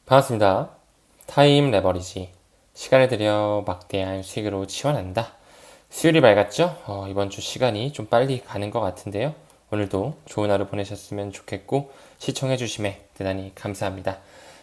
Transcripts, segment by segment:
반갑습니다. 타임 레버리지. 시간을 들여 막대한 수익으로 치환한다. 수요일이 밝았죠? 이번 주 시간이 좀 빨리 가는 것 같은데요. 오늘도 좋은 하루 보내셨으면 좋겠고 시청해주심에 대단히 감사합니다.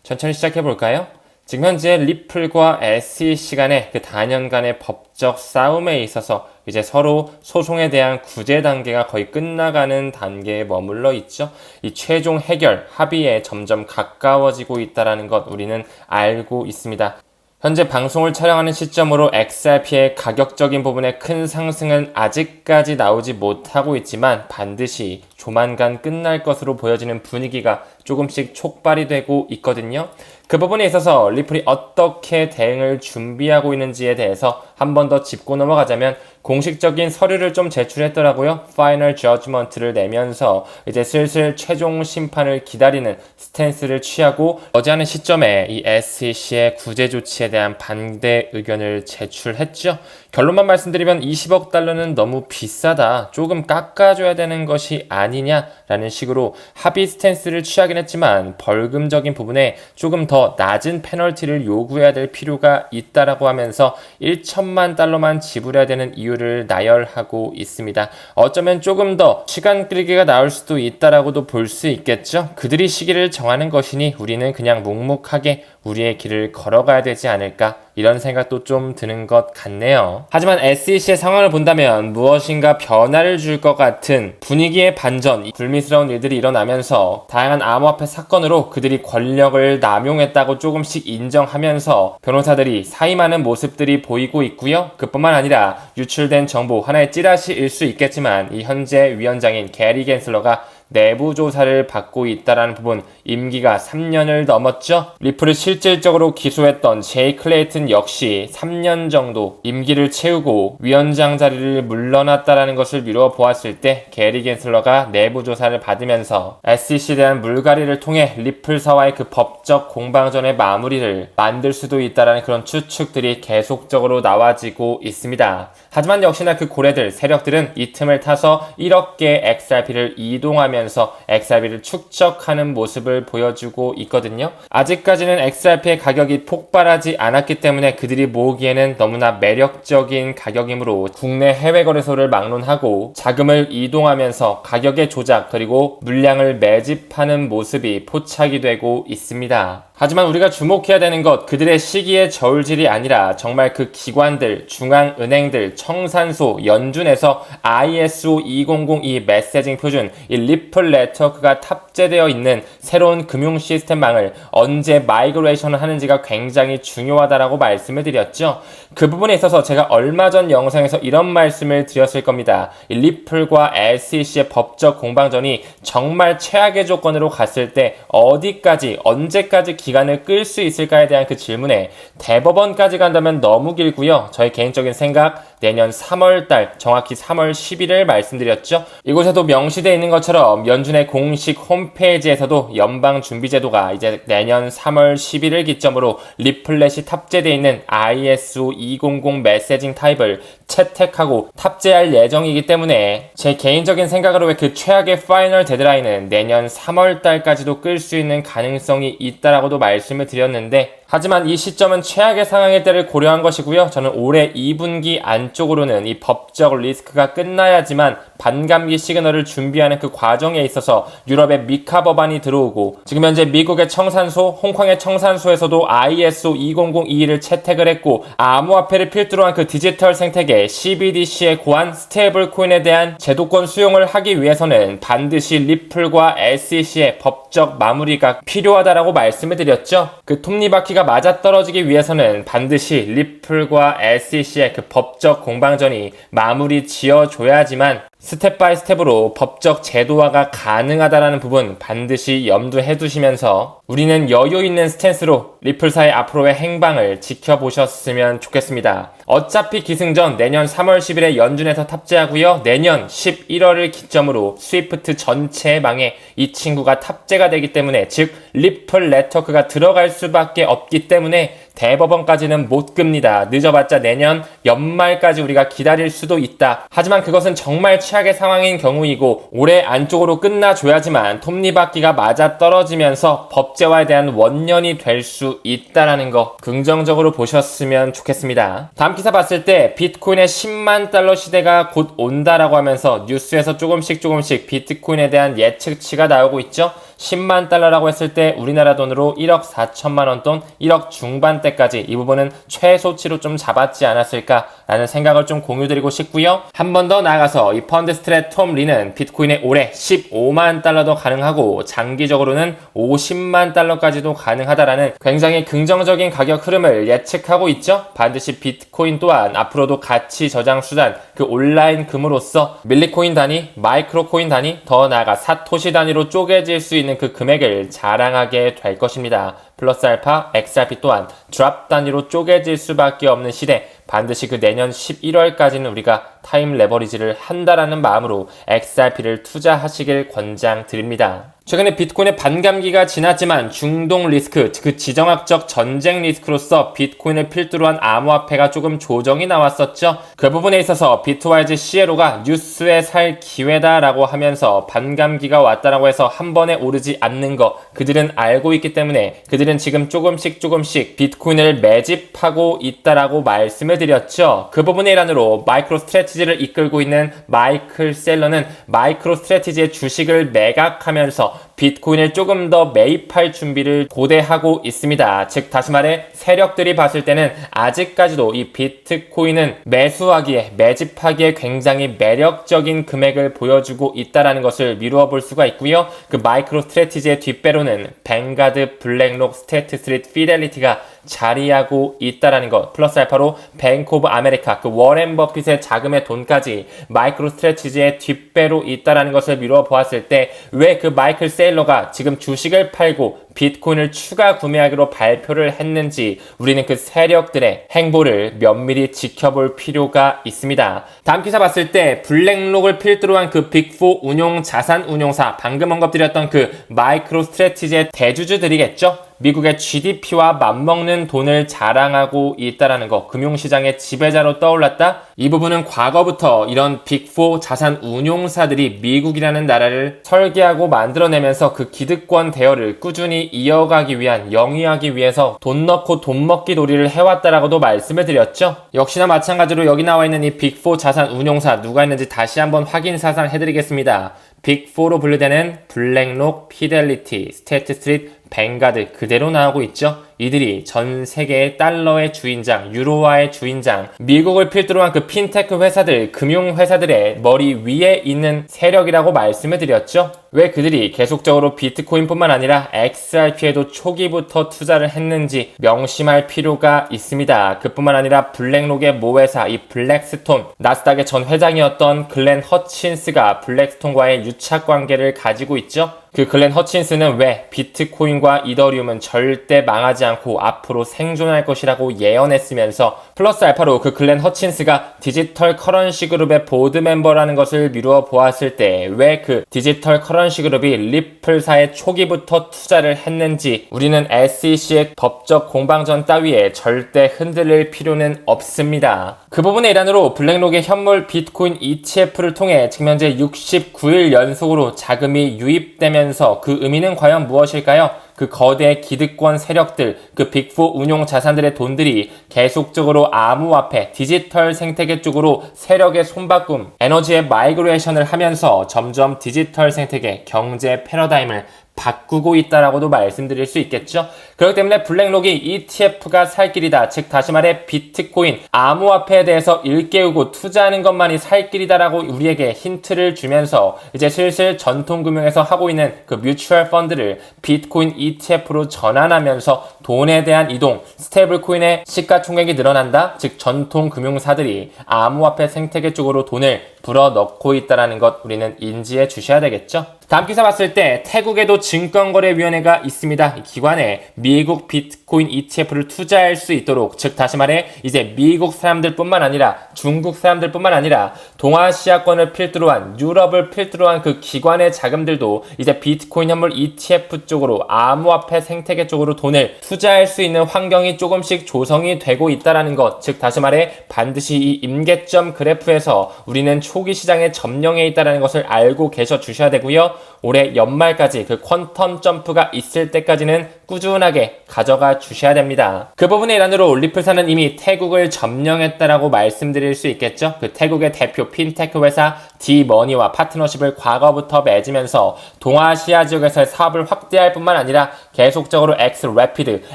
천천히 시작해볼까요? 지금 현재 리플과 SEC 간의 그 단연간의 법적 싸움에 있어서 이제 서로 소송에 대한 구제 단계가 거의 끝나가는 단계에 머물러 있죠. 이 최종 해결, 합의에 점점 가까워지고 있다는 것 우리는 알고 있습니다. 현재 방송을 촬영하는 시점으로 XRP의 가격적인 부분에 큰 상승은 아직까지 나오지 못하고 있지만 반드시 조만간 끝날 것으로 보여지는 분위기가 조금씩 촉발이 되고 있거든요. 그 부분에 있어서 리플이 어떻게 대응을 준비하고 있는지에 대해서 한 번 더 짚고 넘어가자면 공식적인 서류를 좀 제출했더라고요. 파이널 저지먼트를 내면서 이제 슬슬 최종 심판을 기다리는 스탠스를 취하고 어제 하는 시점에 이 SEC의 구제 조치에 대한 반대 의견을 제출했죠. 결론만 말씀드리면 20억 달러는 너무 비싸다. 조금 깎아줘야 되는 것이 아니냐라는 식으로 합의 스탠스를 취하긴 했지만 벌금적인 부분에 조금 더 낮은 페널티를 요구해야 될 필요가 있다라고 하면서 1천만 달러만 지불해야 되는 이유를 나열하고 있습니다. 어쩌면 조금 더 시간 끌기가 나올 수도 있다라고도 볼 수 있겠죠. 그들이 시기를 정하는 것이니 우리는 그냥 묵묵하게 우리의 길을 걸어가야 되지 않을까 이런 생각도 좀 드는 것 같네요. 하지만 SEC의 상황을 본다면 무엇인가 변화를 줄 것 같은 분위기의 반전, 불미스러운 일들이 일어나면서 다양한 암호화폐 사건으로 그들이 권력을 남용했다고 조금씩 인정하면서 변호사들이 사임하는 모습들이 보이고 있고요. 그뿐만 아니라 유출된 정보 하나의 찌라시일 수 있겠지만 이 현재 위원장인 게리 겐슬러가 내부 조사를 받고 있다는 부분, 임기가 3년을 넘었죠. 리플을 실질적으로 기소했던 제이 클레이튼 역시 3년 정도 임기를 채우고 위원장 자리를 물러났다는 것을 미루어 보았을 때 게리 겐슬러가 내부 조사를 받으면서 SEC에 대한 물갈이를 통해 리플사와의 그 법적 공방전의 마무리를 만들 수도 있다는 그런 추측들이 계속적으로 나와지고 있습니다. 하지만 역시나 그 고래들, 세력들은 이 틈을 타서 이렇게 XRP를 이동하면서 XRP를 축적하는 모습을 보여주고 있거든요. 아직까지는 XRP의 가격이 폭발하지 않았기 때문에 그들이 모으기에는 너무나 매력적인 가격이므로 국내 해외 거래소를 막론하고 자금을 이동하면서 가격의 조작 그리고 물량을 매집하는 모습이 포착이 되고 있습니다. 하지만 우리가 주목해야 되는 것, 그들의 시기의 저울질이 아니라 정말 그 기관들, 중앙은행들, 청산소, 연준에서 ISO 2002 메시징 표준, 이 리플 네트워크가 탑재되어 있는 새로운 금융 시스템망을 언제 마이그레이션을 하는지가 굉장히 중요하다라고 말씀을 드렸죠. 그 부분에 있어서 제가 얼마 전 영상에서 이런 말씀을 드렸을 겁니다. 이 리플과 SEC의 법적 공방전이 정말 최악의 조건으로 갔을 때 어디까지, 언제까지 기간을 끌 수 있을까에 대한 그 질문에 대법원까지 간다면 너무 길고요. 저의 개인적인 생각, 내년 3월달, 정확히 3월 10일을 말씀드렸죠. 이곳에도 명시되어 있는 것처럼 연준의 공식 홈페이지에서도 연방준비제도가 이제 내년 3월 10일을 기점으로 리플렛이 탑재되어 있는 ISO 200 메시징 타입을 채택하고 탑재할 예정이기 때문에 제 개인적인 생각으로 왜 그 최악의 파이널 데드라인은 내년 3월달까지도 끌 수 있는 가능성이 있다라고도 말씀을 드렸는데 하지만 이 시점은 최악의 상황일 때를 고려한 것이고요. 저는 올해 2분기 안쪽으로는 이 법적 리스크가 끝나야지만 반감기 시그널을 준비하는 그 과정에 있어서 유럽의 미카 법안이 들어오고 지금 현재 미국의 청산소, 홍콩의 청산소에서도 ISO 2002를 채택을 했고 암호화폐를 필두로 한 그 디지털 생태계 CBDC의 고안 스테이블 코인에 대한 제도권 수용을 하기 위해서는 반드시 리플과 SEC의 법적 마무리가 필요하다라고 말씀을 드렸죠. 그 톱니바퀴가 맞아떨어지기 위해서는 반드시 리플과 SEC의 그 법적 공방전이 마무리 지어줘야지만 스텝 바이 스텝으로 법적 제도화가 가능하다라는 부분 반드시 염두해 두시면서 우리는 여유 있는 스탠스로 리플사의 앞으로의 행방을 지켜보셨으면 좋겠습니다. 어차피 기승전 내년 3월 10일에 연준에서 탑재하고요. 내년 11월을 기점으로 스위프트 전체 망에 이 친구가 탑재가 되기 때문에 즉 리플 네트워크가 들어갈 수밖에 없기 때문에 대법원까지는 못 끕니다. 늦어봤자 내년 연말까지 우리가 기다릴 수도 있다. 하지만 그것은 정말 최악의 상황인 경우이고 올해 안쪽으로 끝나줘야지만 톱니바퀴가 맞아떨어지면서 법제화에 대한 원년이 될 수 있다라는 거 긍정적으로 보셨으면 좋겠습니다. 다음 기사 봤을 때 비트코인의 10만 달러 시대가 곧 온다라고 하면서 뉴스에서 조금씩 비트코인에 대한 예측치가 나오고 있죠. 10만 달러라고 했을 때 우리나라 돈으로 1억 4천만 원 돈, 1억 중반대까지 이 부분은 최소치로 좀 잡았지 않았을까라는 생각을 좀 공유드리고 싶고요. 한 번 더 나아가서 이 펀드 스트랩 톰 리는 비트코인의 올해 15만 달러도 가능하고 장기적으로는 50만 달러까지도 가능하다라는 굉장히 긍정적인 가격 흐름을 예측하고 있죠. 반드시 비트코인 또한 앞으로도 가치 저장 수단, 그 온라인 금으로서 밀리코인 단위, 마이크로코인 단위, 더 나아가 사토시 단위로 쪼개질 수 있는 그 금액을 자랑하게 될 것입니다. 플러스 알파, XRP 또한 드랍 단위로 쪼개질 수밖에 없는 시대, 반드시 그 내년 11월까지는 우리가 타임 레버리지를 한다라는 마음으로 XRP를 투자하시길 권장드립니다. 최근에 비트코인의 반감기가 지났지만 중동 리스크, 그 지정학적 전쟁 리스크로서 비트코인을 필두로 한 암호화폐가 조금 조정이 나왔었죠. 그 부분에 있어서 비트와이즈 CLO가 뉴스에 살 기회다라고 하면서 반감기가 왔다라고 해서 한 번에 오르지 않는 거 그들은 알고 있기 때문에 그들은 지금 조금씩 비트코인을 매집하고 있다라고 말씀을 드렸죠. 그 부분의 일환으로 마이크로 스트래티지를 이끌고 있는 마이클 셀러는 마이크로 스트래티지의 주식을 매각하면서 비트코인을 조금 더 매입할 준비를 고대하고 있습니다. 즉 다시 말해 세력들이 봤을 때는 아직까지도 이 비트코인은 매수하기에 매집하기에 굉장히 매력적인 금액을 보여주고 있다는 것을 미루어 볼 수가 있고요. 그 마이크로 스트래티지의 뒷배로는 뱅가드, 블랙록, 스테이트 스트리트, 피델리티가 자리하고 있다라는 것, 플러스 알파로 뱅크 오브 아메리카, 그 워렌 버핏의 자금의 돈까지 마이크로 스트래티지의 뒷배로 있다라는 것을 미루어 보았을 때 왜 그 마이클 세일러가 지금 주식을 팔고 비트코인을 추가 구매하기로 발표를 했는지 우리는 그 세력들의 행보를 면밀히 지켜볼 필요가 있습니다. 다음 기사 봤을 때 블랙록을 필두로 한 그 빅4 운용 자산 운용사, 방금 언급드렸던 그 마이크로 스트래티지의 대주주들이겠죠. 미국의 GDP와 맞먹는 돈을 자랑하고 있다라는 거, 금융시장의 지배자로 떠올랐다? 이 부분은 과거부터 이런 빅4 자산 운용사들이 미국이라는 나라를 설계하고 만들어내면서 그 기득권 대여를 꾸준히 이어가기 위한, 영위하기 위해서 돈 넣고 돈 먹기 놀이를 해왔다라고도 말씀을 드렸죠. 역시나 마찬가지로 여기 나와 있는 이 빅4 자산 운용사 누가 있는지 다시 한번 확인 사상 해드리겠습니다. 빅4로 분류되는 블랙록, 피델리티, 스테이트 스트리트, 뱅가드 그대로 나오고 있죠. 이들이 전 세계의 달러의 주인장, 유로화의 주인장, 미국을 필두로 한 그 핀테크 회사들, 금융회사들의 머리 위에 있는 세력이라고 말씀을 드렸죠. 왜 그들이 계속적으로 비트코인뿐만 아니라 XRP에도 초기부터 투자를 했는지 명심할 필요가 있습니다. 그뿐만 아니라 블랙록의 모회사 이 블랙스톤, 나스닥의 전 회장이었던 글렌 허친스가 블랙스톤과의 유착 관계를 가지고 있죠. 그 글렌 허친스는 왜 비트코인과 이더리움은 절대 망하지 않고 앞으로 생존할 것이라고 예언했으면서 플러스 알파로 그 글렌 허친스가 디지털 커런시 그룹의 보드 멤버라는 것을 미루어 보았을 때 왜 그 디지털 커런시 그룹이 리플사의 초기부터 투자를 했는지 우리는 SEC의 법적 공방전 따위에 절대 흔들릴 필요는 없습니다. 그 부분의 일환으로 블랙록의 현물 비트코인 ETF를 통해 지금 현재 69일 연속으로 자금이 유입되면서 그 의미는 과연 무엇일까요? 그 거대 기득권 세력들, 그 빅4 운용 자산들의 돈들이 계속적으로 암호화폐, 디지털 생태계 쪽으로 세력의 손바꿈, 에너지의 마이그레이션을 하면서 점점 디지털 생태계, 경제 패러다임을 바꾸고 있다라고도 말씀드릴 수 있겠죠. 그렇기 때문에 블랙록이 ETF가 살 길이다. 즉 다시 말해 비트코인, 암호화폐에 대해서 일깨우고 투자하는 것만이 살 길이다라고 우리에게 힌트를 주면서 이제 슬슬 전통금융에서 하고 있는 그 뮤추얼 펀드를 비트코인 ETF로 전환하면서 돈에 대한 이동, 스테이블코인의 시가총액이 늘어난다. 즉 전통금융사들이 암호화폐 생태계 쪽으로 돈을 불어넣고 있다는 것 우리는 인지해 주셔야 되겠죠. 다음 기사 봤을 때 태국에도 증권거래위원회가 있습니다. 이 기관에 미국 비트코인 ETF를 투자할 수 있도록, 즉 다시 말해 이제 미국 사람들뿐만 아니라 중국 사람들뿐만 아니라 동아시아권을 필두로 한, 유럽을 필두로 한 그 기관의 자금들도 이제 비트코인 현물 ETF 쪽으로, 암호화폐 생태계 쪽으로 돈을 투자할 수 있는 환경이 조금씩 조성이 되고 있다는 것, 즉 다시 말해 반드시 이 임계점 그래프에서 우리는 초기 시장에 점령해 있다는 것을 알고 계셔 주셔야 되고요. 올해 연말까지 그 퀀텀 점프가 있을 때까지는 꾸준하게 가져가 주셔야 됩니다. 그 부분의 일환으로 리플사는 이미 태국을 점령했다라고 말씀드릴 수 있겠죠. 그 태국의 대표 핀테크 회사 D머니와 파트너십을 과거부터 맺으면서 동아시아 지역에서의 사업을 확대할 뿐만 아니라 계속적으로 엑스래피드,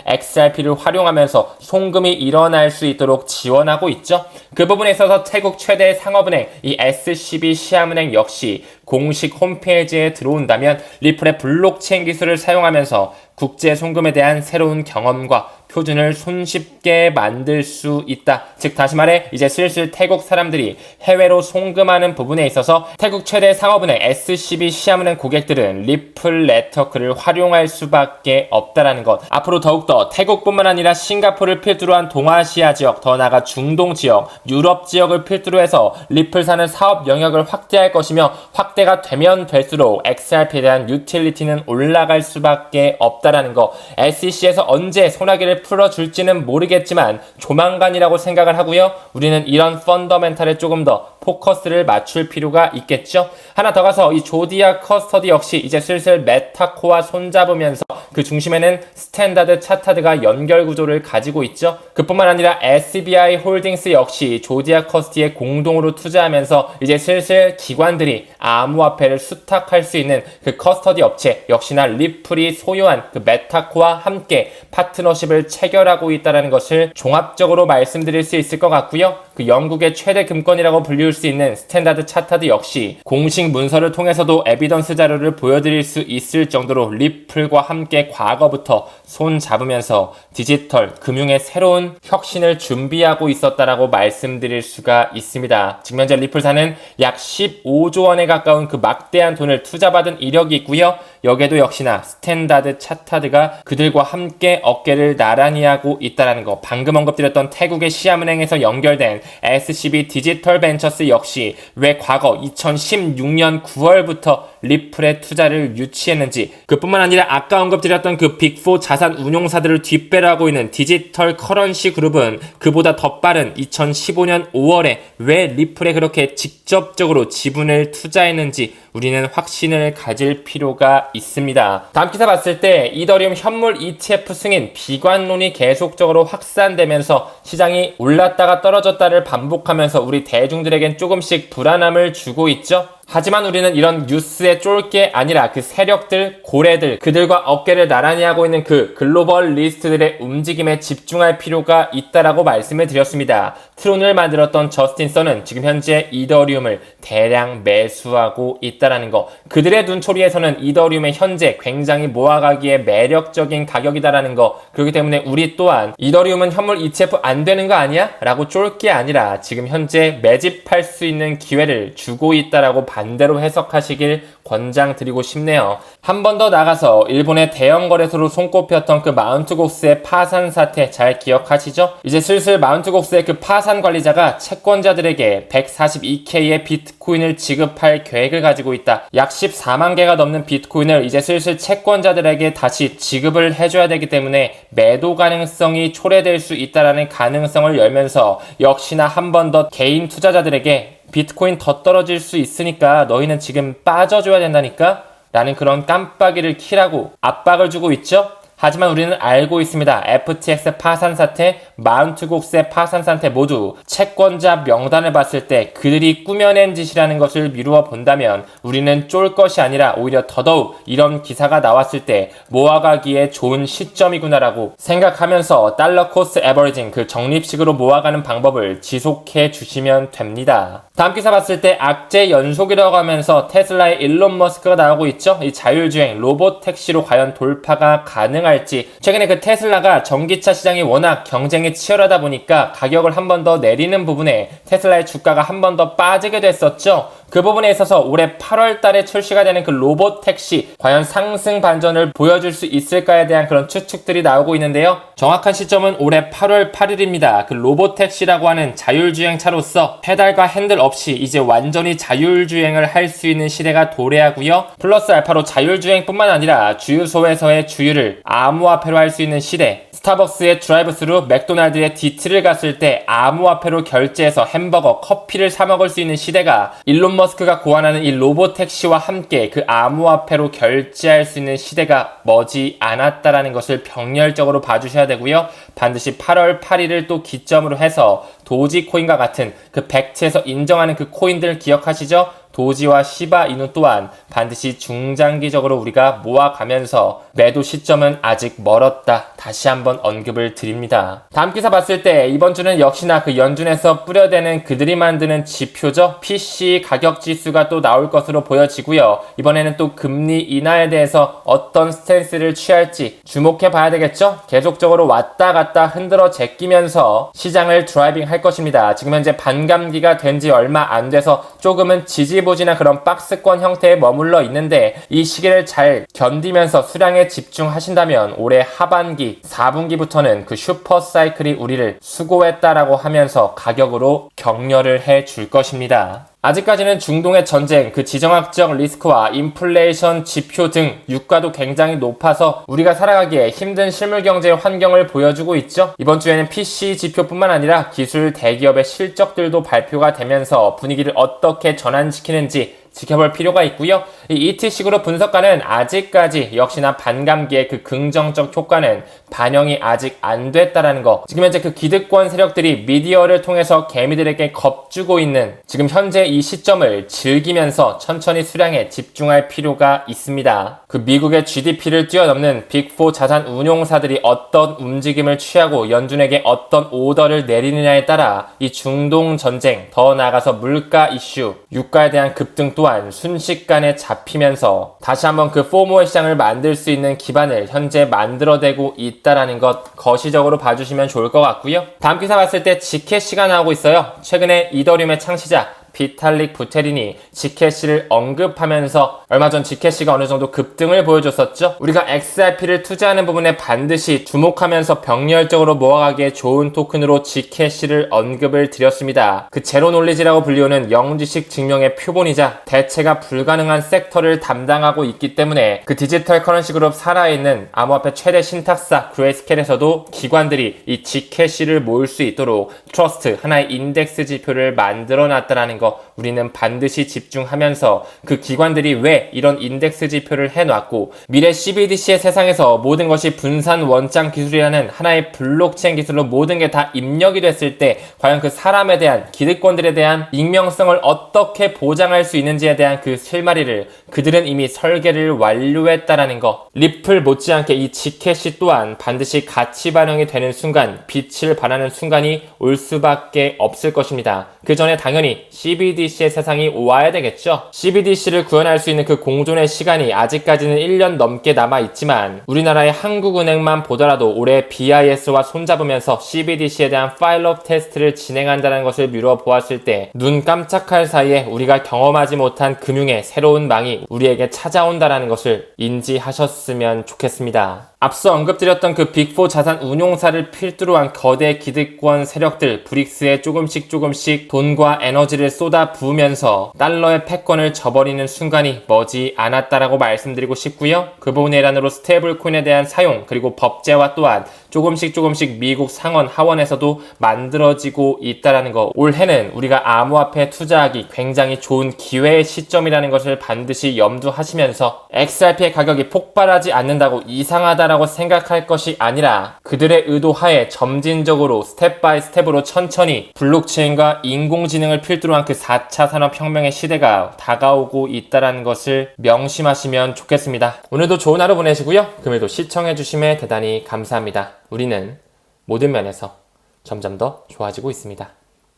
XRP를 활용하면서 송금이 일어날 수 있도록 지원하고 있죠. 그 부분에 있어서 태국 최대 상업은행 이 SCB 시암은행 역시 공식 홈페이지에 들어온다면 리플의 블록체인 기술을 사용하면서 국제 송금에 대한 새로운 경험과 표준을 손쉽게 만들 수 있다. 즉 다시 말해 이제 슬슬 태국 사람들이 해외로 송금하는 부분에 있어서 태국 최대 상업은행 SCB 시암은행 고객들은 리플 네트워크를 활용할 수밖에 없다라는 것. 앞으로 더욱더 태국뿐만 아니라 싱가포르를 필두로 한 동아시아 지역, 더 나아가 중동 지역, 유럽 지역을 필두로 해서 리플사는 사업 영역을 확대할 것이며, 확대가 되면 될수록 XRP에 대한 유틸리티는 올라갈 수밖에 없다라는 것. SEC에서 언제 소나기를 풀어줄지는 모르겠지만 조만간이라고 생각을 하고요. 우리는 이런 펀더멘탈에 조금 더 포커스를 맞출 필요가 있겠죠. 하나 더 가서 이 조디아 커스터디 역시 이제 슬슬 메타코와 손잡으면서 그 중심에는 스탠다드 차타드가 연결 구조를 가지고 있죠. 그뿐만 아니라 SBI 홀딩스 역시 조디아 커스티에 공동으로 투자하면서 이제 슬슬 기관들이 암호화폐를 수탁할 수 있는 그 커스터디 업체, 역시나 리플이 소유한 그 메타코와 함께 파트너십을 체결하고 있다는 것을 종합적으로 말씀드릴 수 있을 것 같고요. 그 영국의 최대 금권이라고 불릴 수 있는 스탠다드 차타드 역시 공식 문서를 통해서도 에비던스 자료를 보여드릴 수 있을 정도로 리플과 함께 과거부터 손 잡으면서 디지털 금융의 새로운 혁신을 준비하고 있었다라고 말씀드릴 수가 있습니다. 지금 현재 리플사는 약 15조 원에 가까운 그 막대한 돈을 투자받은 이력이 있고요. 여기에도 역시나 스탠다드 차타드가 그들과 함께 어깨를 나란히 하고 있다는 거. 방금 언급드렸던 태국의 시암은행에서 연결된 SCB 디지털 벤처스 역시 왜 과거 2016년 9월부터 리플의 투자를 유치했는지, 그뿐만 아니라 아까 언급드렸던 그 빅4 자산 운용사들을 뒷배라하고 있는 디지털 커런시 그룹은 그보다 더 빠른 2015년 5월에 왜 리플에 그렇게 직접적으로 지분을 투자했는지 우리는 확신을 가질 필요가 있습니다. 다음 기사 봤을 때 이더리움 현물 ETF 승인 비관론이 계속적으로 확산되면서 시장이 올랐다가 떨어졌다를 반복하면서 우리 대중들에겐 조금씩 불안함을 주고 있죠. 하지만 우리는 이런 뉴스에 쫄 게 아니라 그 세력들, 고래들, 그들과 어깨를 나란히 하고 있는 그 글로벌 리스트들의 움직임에 집중할 필요가 있다라고 말씀을 드렸습니다. 트론을 만들었던 저스틴 선은 지금 현재 이더리움을 대량 매수하고 있다라는 거. 그들의 눈초리에서는 이더리움의 현재 굉장히 모아가기에 매력적인 가격이다라는 거. 그렇기 때문에 우리 또한 이더리움은 현물 ETF 안 되는 거 아니야? 라고 쫄 게 아니라 지금 현재 매집할 수 있는 기회를 주고 있다라고 반대로 해석하시길 권장드리고 싶네요. 한 번 더 나가서 일본의 대형 거래소로 손꼽혔던 그 마운트곡스의 파산 사태 잘 기억하시죠? 이제 슬슬 마운트곡스의 그 파산 관리자가 채권자들에게 142K의 비트코인을 지급할 계획을 가지고 있다. 약 14만 개가 넘는 비트코인을 이제 슬슬 채권자들에게 다시 지급을 해줘야 되기 때문에 매도 가능성이 초래될 수 있다는 가능성을 열면서 역시나 한 번 더 개인 투자자들에게 비트코인 더 떨어질 수 있으니까 너희는 지금 빠져줘야 된다니까? 라는 그런 깜빡이를 키라고 압박을 주고 있죠? 하지만 우리는 알고 있습니다. FTX 파산 사태, 마운트곡스의 파산 사태 모두 채권자 명단을 봤을 때 그들이 꾸며낸 짓이라는 것을 미루어 본다면 우리는 쫄 것이 아니라 오히려 더더욱 이런 기사가 나왔을 때 모아가기에 좋은 시점이구나라고 생각하면서 달러 코스트 에버리징, 그 적립식으로 모아가는 방법을 지속해 주시면 됩니다. 다음 기사 봤을 때 악재 연속이라고 하면서 테슬라의 일론 머스크가 나오고 있죠. 이 자율주행 로봇 택시로 과연 돌파가 가능한 반응할지. 최근에 그 테슬라가 전기차 시장이 워낙 경쟁이 치열하다 보니까 가격을 한 번 더 내리는 부분에 테슬라의 주가가 한 번 더 빠지게 됐었죠. 그 부분에 있어서 올해 8월 달에 출시가 되는 그 로봇 택시 과연 상승 반전을 보여줄 수 있을까에 대한 그런 추측들이 나오고 있는데요. 정확한 시점은 올해 8월 8일입니다. 그 로봇 택시라고 하는 자율주행차로서 페달과 핸들 없이 이제 완전히 자율주행을 할 수 있는 시대가 도래하고요. 플러스 알파로 자율주행뿐만 아니라 주유소에서의 주유를 암호화폐로 할 수 있는 시대. 스타벅스의 드라이브스루, 맥도날드의 디트를 갔을 때 암호화폐로 결제해서 햄버거, 커피를 사 먹을 수 있는 시대가 일론 머스크가 고안하는 이 로봇 택시와 함께 그 암호화폐로 결제할 수 있는 시대가 머지 않았다라는 것을 병렬적으로 봐주셔야 되고요. 반드시 8월 8일을 또 기점으로 해서 도지코인과 같은 그 팩트에서 인정하는 그 코인들 기억하시죠? 도지와 시바이누 또한 반드시 중장기적으로 우리가 모아가면서 매도 시점은 아직 멀었다. 다시 한번 언급을 드립니다. 다음 기사 봤을 때 이번 주는 역시나 그 연준에서 뿌려대는 그들이 만드는 지표죠. PC 가격 지수가 또 나올 것으로 보여지고요. 이번에는 또 금리 인하에 대해서 어떤 스탠스를 취할지 주목해 봐야 되겠죠. 계속적으로 왔다 갔다 흔들어 제끼면서 시장을 드라이빙 할 것입니다. 지금 현재 반감기가 된 지 얼마 안 돼서 조금은 지지부진한 그런 박스권 형태에 머물러 있는데 이 시기를 잘 견디면서 수량에 집중하신다면 올해 하반기 4분기부터는 그 슈퍼 사이클이 우리를 수고했다라고 하면서 가격으로 격려를 해 줄 것입니다. 아직까지는 중동의 전쟁, 그 지정학적 리스크와 인플레이션 지표 등 유가도 굉장히 높아서 우리가 살아가기에 힘든 실물 경제 환경을 보여주고 있죠. 이번 주에는 PC 지표뿐만 아니라 기술 대기업의 실적들도 발표가 되면서 분위기를 어떻게 전환시키는지 지켜볼 필요가 있고요. 이 ET식으로 분석가는 아직까지 역시나 반감기의 그 긍정적 효과는 반영이 아직 안 됐다라는 거. 지금 현재 그 기득권 세력들이 미디어를 통해서 개미들에게 겁주고 있는 지금 현재 이 시점을 즐기면서 천천히 수량에 집중할 필요가 있습니다. 그 미국의 GDP를 뛰어넘는 빅4 자산 운용사들이 어떤 움직임을 취하고 연준에게 어떤 오더를 내리느냐에 따라 이 중동 전쟁, 더 나아가서 물가 이슈, 유가에 대한 급등 또한 순식간에 잡히면서 다시 한번 그 포모의 시장을 만들 수 있는 기반을 현재 만들어내고 있다라는 것 거시적으로 봐주시면 좋을 것 같고요. 다음 기사 봤을 때 지켓시가 나오고 있어요. 최근에 이더리움의 창시자 비탈릭 부테린이 지켓시를 언급하면서 얼마 전 지켓시가 어느 정도 급등을 보여줬었죠. 우리가 XRP를 투자하는 부분에 반드시 주목하면서 병렬적으로 모아가기에 좋은 토큰으로 지켓시를 언급을 드렸습니다. 그 제로 놀리지라고 불리우는 영지식 증명의 표본이자 대체가 불가능한 섹터를 담당하고 있기 때문에 그 디지털 커런시 그룹 살아있는 암호화폐 최대 신탁사 그레이스켈에서도 기관들이 이 지켓시를 모을 수 있도록 트러스트 하나의 인덱스 지표를 만들어놨다는 거 우리는 반드시 집중하면서 그 기관들이 왜 이런 인덱스 지표를 해놨고 미래 CBDC의 세상에서 모든 것이 분산 원장 기술이라는 하나의 블록체인 기술로 모든 게 다 입력이 됐을 때 과연 그 사람에 대한 기득권들에 대한 익명성을 어떻게 보장할 수 있는지에 대한 그 실마리를 그들은 이미 설계를 완료했다라는 거. 리플 못지않게 이 지켓이 또한 반드시 가치 반영이 되는 순간 빛을 발하는 순간이 올 수밖에 없을 것입니다. 그 전에 당연히 CBDC의 세상이 와야 되겠죠. CBDC를 구현할 수 있는 그 공존의 시간이 아직까지는 1년 넘게 남아있지만 우리나라의 한국은행만 보더라도 올해 BIS와 손잡으면서 CBDC에 대한 파일업 테스트를 진행한다는 것을 미뤄보았을 때 눈 깜짝할 사이에 우리가 경험하지 못한 금융의 새로운 망이 우리에게 찾아온다는 것을 인지하셨으면 좋겠습니다. 앞서 언급드렸던 그 빅4 자산 운용사를 필두로 한 거대 기득권 세력들 브릭스에 조금씩 돈과 에너지를 쏟아 부으면서 달러의 패권을 저버리는 순간이 머지 않았다라고 말씀드리고 싶고요. 그 부분의 일환으로 스테이블 코인에 대한 사용 그리고 법제화 또한 조금씩 미국 상원 하원에서도 만들어지고 있다라는 거. 올해는 우리가 암호화폐에 투자하기 굉장히 좋은 기회의 시점이라는 것을 반드시 염두하시면서 XRP의 가격이 폭발하지 않는다고 이상하다라고 생각할 것이 아니라 그들의 의도하에 점진적으로 스텝 바이 스텝으로 천천히 블록체인과 인공지능을 필두로 한 그 4차 산업혁명의 시대가 다가오고 있다는 것을 명심하시면 좋겠습니다. 오늘도 좋은 하루 보내시고요. 금일도 시청해주심에 대단히 감사합니다. 우리는 모든 면에서 점점 더 좋아지고 있습니다.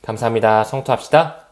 감사합니다. 성투합시다.